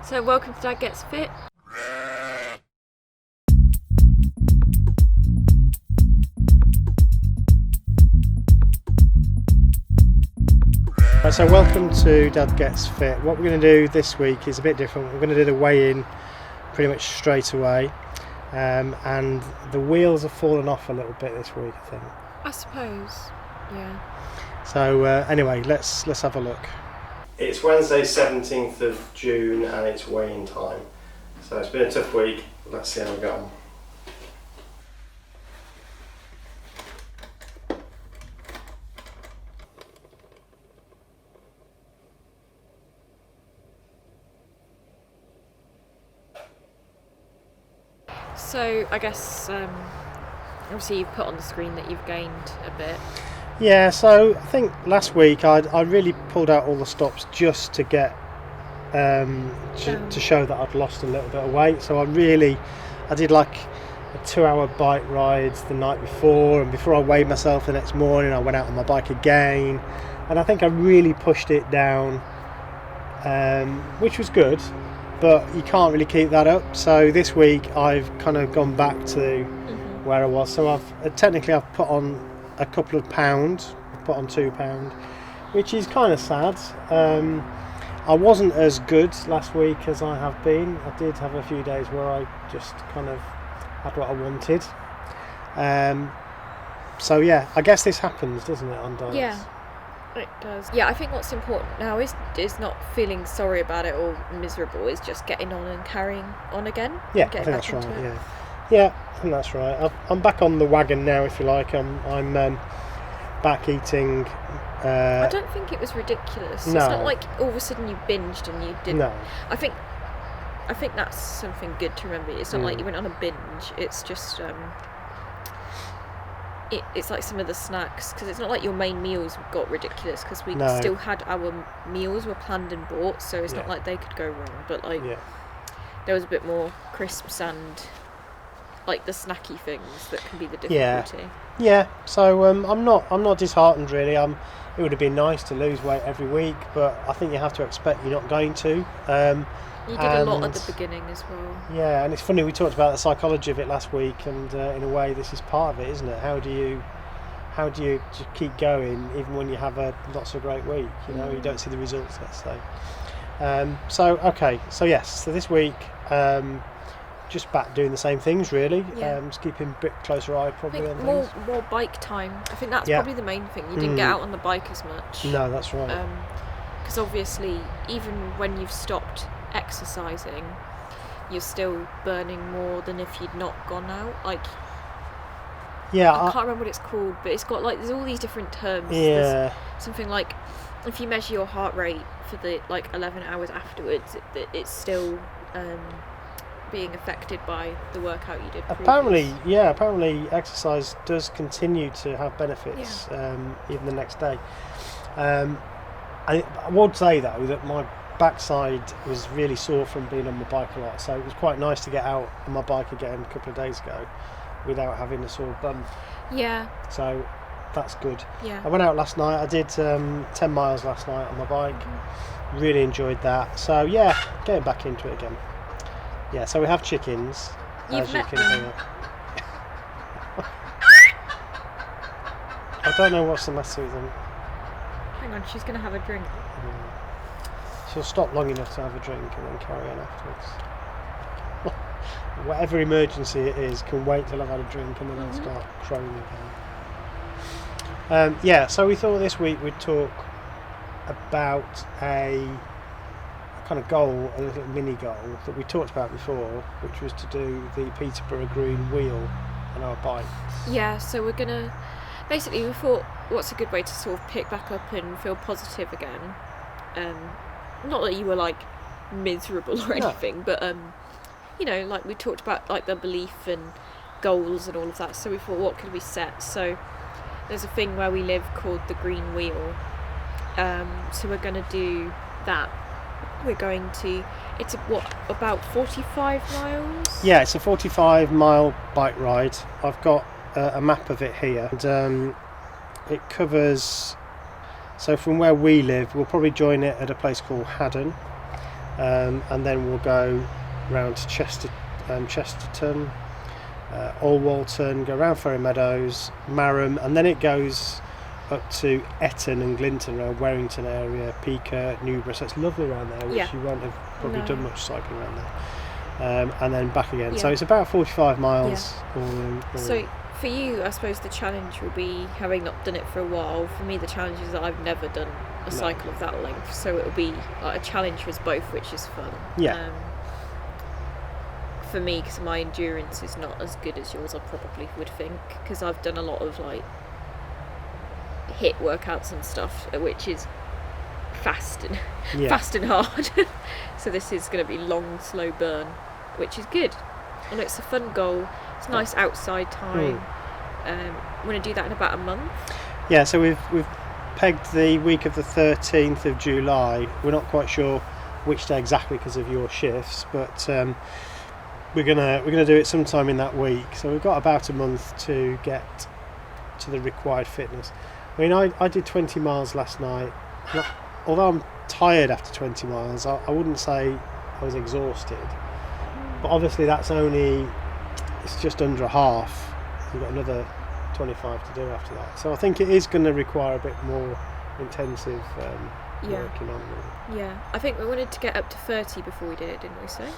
So welcome to Dad Gets Fit. So welcome to Dad Gets Fit. What we're going to do this week is a bit different. We're going to do the weigh-in pretty much straight away, and the wheels have fallen off a little bit this week, I think. I suppose, yeah. So anyway, let's have a look. It's Wednesday 17th of June and it's weigh-in time. So it's been a tough week. Let's see how we go on. So I guess obviously you've put on the screen that you've gained a bit. Yeah, so I think last week I really pulled out all the stops just to get to show that I'd lost a little bit of weight. So I did like a 2-hour bike ride the night before, and before I weighed myself the next morning I went out on my bike again, and I think I really pushed it down, which was good, but you can't really keep that up. So this week I've kind of gone back to where I was. So I've put on a couple of pounds. I've put on 2 pounds, which is kind of sad. I wasn't as good last week as I have been. I did have a few days where I just kind of had what I wanted. So yeah, I guess this happens, doesn't it, on diets? Yeah, it does. Yeah, I think what's important now is not feeling sorry about it or miserable. Is just getting on and carrying on again. Yeah, I think that's right. Yeah, I think that's right. I'm back on the wagon now, if you like. I'm back eating. I don't think it was ridiculous. No. It's not like all of a sudden you binged and you didn't. No. I think that's something good to remember. It's not like you went on a binge. It's just it's like some of the snacks, because it's not like your main meals got ridiculous, because we still had our meals were planned and bought, so it's not like they could go wrong. But there was a bit more crisps and like the snacky things that can be the difficulty. Yeah. So I'm not disheartened really. It would have been nice to lose weight every week, but I think you have to expect you're not going to. You did a lot at the beginning as well. Yeah, and it's funny, we talked about the psychology of it last week, and in a way this is part of it, isn't it? How do you just keep going even when you have a not so great week? You know, you don't see the results, let's say. So this week just back doing the same things really. Just keeping a bit closer eye probably on things. More bike time. I think that's probably the main thing. You didn't get out on the bike as much. No, that's right. Because obviously even when you've stopped exercising, you're still burning more than if you'd not gone out. Like, I can't remember what it's called, but it's got like, there's all these different terms. There's something like, if you measure your heart rate for the like 11 hours afterwards, it's still being affected by the workout you did previously. Apparently exercise does continue to have benefits even the next day. I would say though that my backside was really sore from being on my bike a lot, so it was quite nice to get out on my bike again a couple of days ago without having a sore bum. Yeah. So that's good. Yeah. I went out last night. I did 10 miles last night on my bike. Really enjoyed that. So yeah, getting back into it again. Yeah, so we have chickens. You've met them. I don't know what's the matter with them. Hang on, she's going to have a drink. She'll stop long enough to have a drink and then carry on afterwards. Whatever emergency it is, can wait till I've had a drink and then I'll start crowing again. So we thought this week we'd talk about a kind of goal, a little mini goal that we talked about before, which was to do the Peterborough Green Wheel on our bikes. Yeah, so we're gonna basically, we thought, what's a good way to sort of pick back up and feel positive again? Not that you were like miserable or anything, but you know, like we talked about like the belief and goals and all of that. So we thought, what could we set? So there's a thing where we live called the Green Wheel. So we're going to do that. We're going to, it's about 45 miles? Yeah, it's a 45-mile bike ride. I've got a map of it here, and it covers, so from where we live, we'll probably join it at a place called Haddon, and then we'll go round to Chesterton, Alwalton, go round Ferry Meadows, Marham, and then it goes up to Etton and Glinton, around Warrington area, Peaker, Newborough. So it's lovely around there, which you won't have probably done much cycling around there. And then back again. So it's about 45 miles. So for you, I suppose the challenge will be, having not done it for a while, for me the challenge is that I've never done a cycle of that length, so it'll be like a challenge for us both, which is fun. For me, because my endurance is not as good as yours, I probably would think, because I've done a lot of like HIIT workouts and stuff, which is fast and hard. So this is going to be long, slow burn, which is good, and it's a fun goal. It's nice outside time. I'm going to do that in about a month. Yeah, so we've pegged the week of the 13th of July. We're not quite sure which day exactly because of your shifts, but we're gonna do it sometime in that week. So we've got about a month to get to the required fitness. I mean, I did 20 miles last night. Although I'm tired after 20 miles, I wouldn't say I was exhausted. But obviously it's just under a half. You've got another 25 to do after that. So I think it is going to require a bit more intensive working on it. Yeah, I think we wanted to get up to 30 before we did it, didn't we say?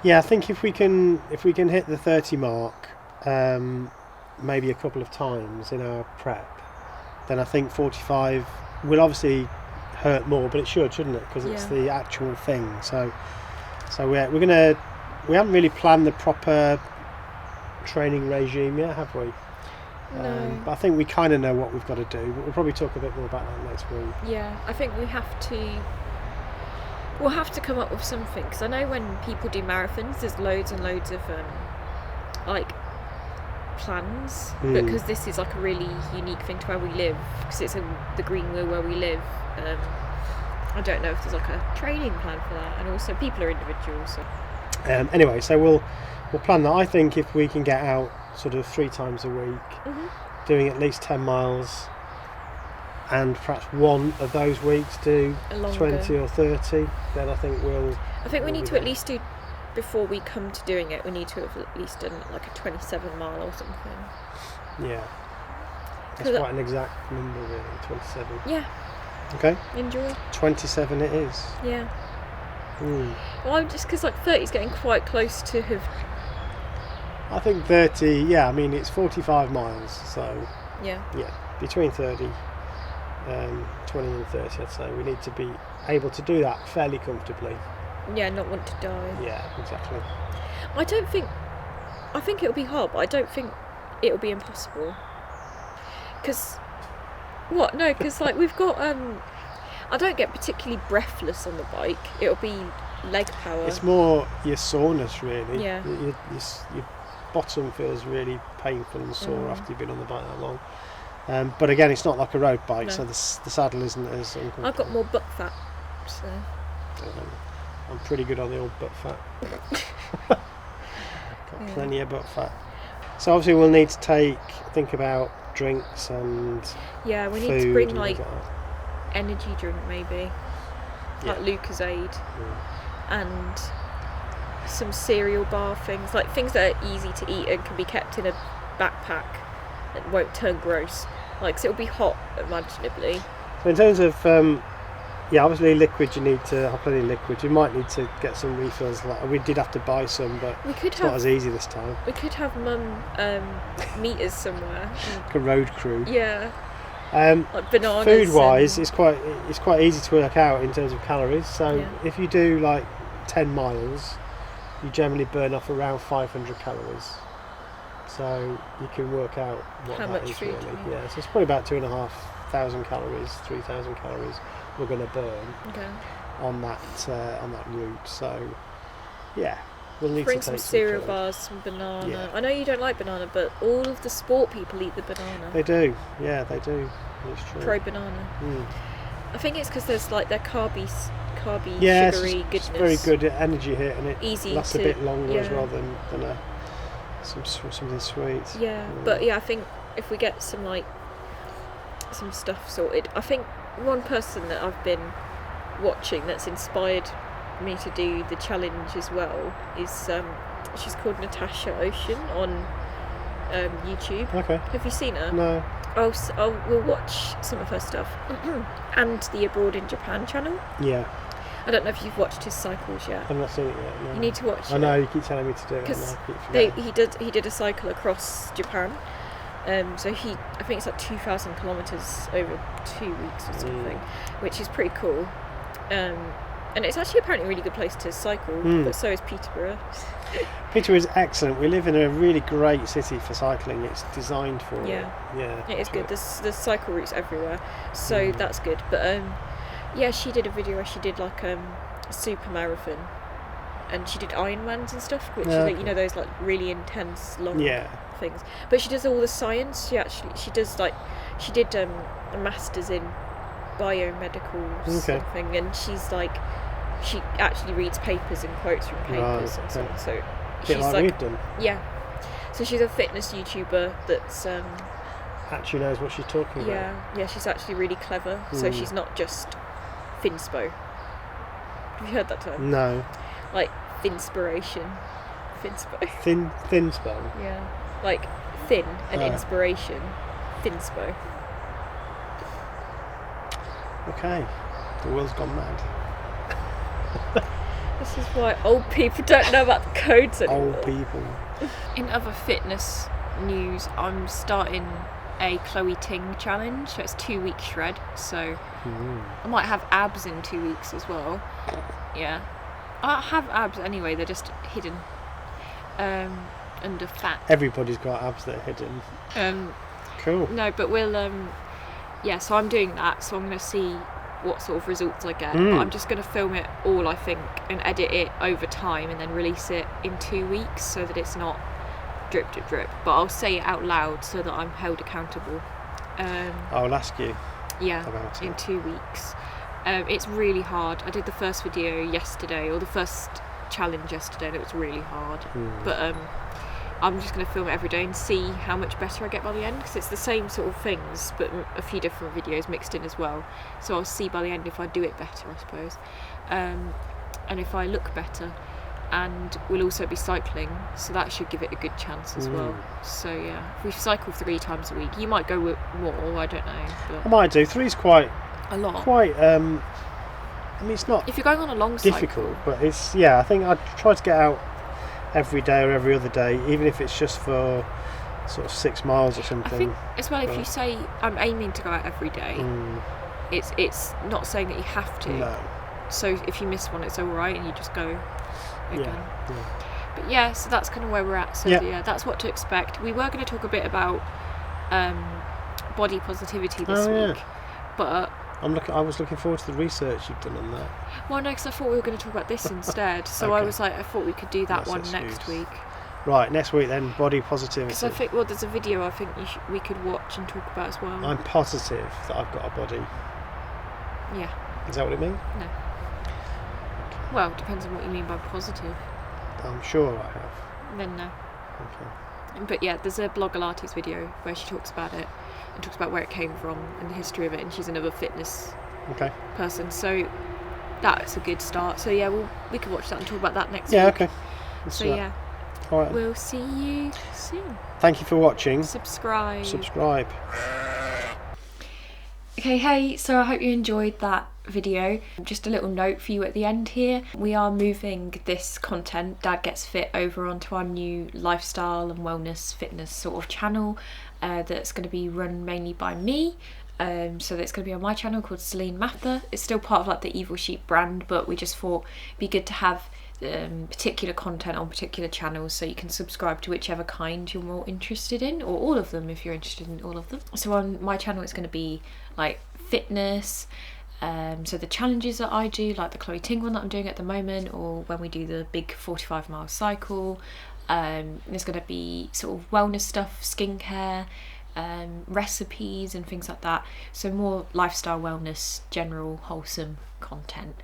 Yeah, I think if we can hit the 30 mark, maybe a couple of times in our prep, then I think 45 will obviously hurt more, but it shouldn't it? Because it's the actual thing. So we haven't really planned the proper training regime yet, have we? No. But I think we kind of know what we've got to do, but we'll probably talk a bit more about that next week. Yeah, I think we'll have to come up with something, because I know when people do marathons there's loads and loads of like plans, but because this is like a really unique thing to where we live, because it's in the Greenwheel where we live, I don't know if there's like a training plan for that, and also people are individuals. So. Anyway, so we'll plan that. I think if we can get out sort of 3 times a week, doing at least 10 miles, and perhaps one of those weeks do 20 or 30, then I think we need to at least do, before we come to doing it, we need to have at least done like a 27 mile or something. Yeah. That's quite an exact number really, 27. Yeah. Okay. Enjoy. 27 it is. Yeah. Well, just because like 30 is getting quite close to have. I think 30. Yeah, I mean it's 45 miles, so yeah, between 30, 20 and 30, I'd say we need to be able to do that fairly comfortably. Yeah, not want to die. Yeah, exactly. I think it'll be hard, but I don't think it'll be impossible. Because like we've got I don't get particularly breathless on the bike. It'll be leg power. It's more your soreness, really. Yeah. Your bottom feels really painful and sore after you've been on the bike that long. But again, it's not like a road bike, so the saddle isn't as uncomfortable. I've got more butt fat, so. I'm pretty good on the old butt fat. Got plenty of butt fat. So obviously we'll need to think about drinks and we need to bring like energy drink maybe, like Lucozade, and some cereal bar things, like things that are easy to eat and can be kept in a backpack and won't turn gross, like, so it'll be hot imaginably. So in terms of obviously liquid, you need to have plenty of liquid. You might need to get some refills. Like we did have to buy some, but it's not as easy this time. We could have Mum meet us somewhere. Like a road crew. Yeah. Like bananas. Food wise, it's quite easy to work out in terms of calories. So if you do like 10 miles, you generally burn off around 500 calories. So you can work out what how that much is food really. Yeah, so it's probably about 2,500 calories, 3,000 calories we're going to burn on that route. So yeah, we'll need to take some cereal bars, some banana. Yeah. I know you don't like banana, but all of the sport people eat the banana. They do. Yeah, they do. It's true. Pro banana. I think it's because there's like their carby sugary goodness. It's very good energy hit, and it lasts a bit longer as well than something sweet. Yeah, but I think if we get some stuff sorted, I think one person that I've been watching that's inspired me to do the challenge as well is she's called Natasha Ocean on YouTube. Okay. Have you seen her? No. We'll watch some of her stuff and the Abroad in Japan channel. Yeah. I don't know if you've watched his cycles yet. I've not seen it yet. No. You need to watch it. I know, you keep telling me to do it. Because Because he did a cycle across Japan. So I think it's like 2,000 kilometers over 2 weeks or something, which is pretty cool. And it's actually apparently a really good place to cycle, but so is Peterborough. Peterborough is excellent. We live in a really great city for cycling. It's designed for it. Yeah. It is good. There's cycle routes everywhere, so that's good. But yeah, she did a video where she did like a super marathon, and she did Ironmans and stuff, which is like, you know, those like really intense long things. But she does all the science. She did a master's in biomedical something, and she actually reads papers and quotes from papers and so on. So she's like we've done. Yeah. So she's a fitness YouTuber that's actually knows what she's talking about. Yeah, she's actually really clever. So she's not just Finspo. Have you heard that term? No. Like Finspiration. Finspo. Thinspo. Yeah. Like thin and inspiration. Finspo. Okay. The world's gone mad. This is why old people don't know about the codes anymore. Old people. In other fitness news, I'm starting a Chloe Ting challenge. So it's 2 week shred. So I might have abs in 2 weeks as well. Yeah. I have abs anyway, they're just hidden under fat. Everybody's got abs that are hidden. Cool. No, but we'll so I'm doing that, so I'm going to see what sort of results I get. But I'm just going to film it all, I think, and edit it over time and then release it in 2 weeks so that it's not drip. But I'll say it out loud so that I'm held accountable. I'll ask you. Yeah, about in 2 weeks. It's really hard. I did the first video yesterday, or the first challenge yesterday, and it was really hard. But I'm just going to film it every day and see how much better I get by the end, because it's the same sort of things but a few different videos mixed in as well. So I'll see by the end if I do it better, I suppose, and if I look better. And we'll also be cycling, so that should give it a good chance as well. So yeah, if we cycle 3 times a week, you might go with more, I don't know. But I might do. 3's quite a lot. Quite. I mean, it's not. If you're going on a long difficult, cycle, but it's I think I'd try to get out every day or every other day, even if it's just for sort of 6 miles or something. I think as well, if you say I'm aiming to go out every day, it's not saying that you have to. No. So if you miss one, it's all right, and you just go again. Yeah. But yeah, so that's kind of where we're at. So yeah, that's what to expect. We were going to talk a bit about body positivity this week, but I was looking forward to the research you've done on that. Well, no, because I thought we were going to talk about this instead. So I was like, I thought we could do that one next week. Right, next week then, body positivity. Because I think, there's a video I think we could watch and talk about as well. I'm positive that I've got a body. Yeah. Is that what it means? No. Well, it depends on what you mean by positive. I'm sure I have. Then no. Okay. But yeah, there's a Blogilates video where she talks about it and talks about where it came from and the history of it, and she's another fitness person. So that's a good start. So yeah, we could watch that and talk about that next week. Yeah, okay. So yeah. All right. We'll see you soon. Thank you for watching. Subscribe. Okay, hey, so I hope you enjoyed that video. Just a little note for you at the end here. We are moving this content, Dad Gets Fit, over onto our new lifestyle and wellness fitness sort of channel that's going to be run mainly by me. So that's going to be on my channel called Celine Mather. It's still part of like the Evil Sheep brand, but we just thought it'd be good to have particular content on particular channels, so you can subscribe to whichever kind you're more interested in, or all of them if you're interested in all of them. So on my channel it's going to be like fitness, so the challenges that I do, like the Chloe Ting one that I'm doing at the moment, or when we do the big 45-mile cycle. There's going to be sort of wellness stuff, skincare, recipes and things like that, so more lifestyle, wellness, general wholesome content.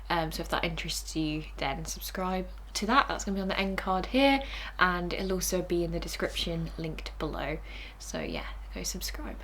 So if that interests you, then subscribe to that. That's going to be on the end card here, and it'll also be in the description linked below. So yeah, go subscribe.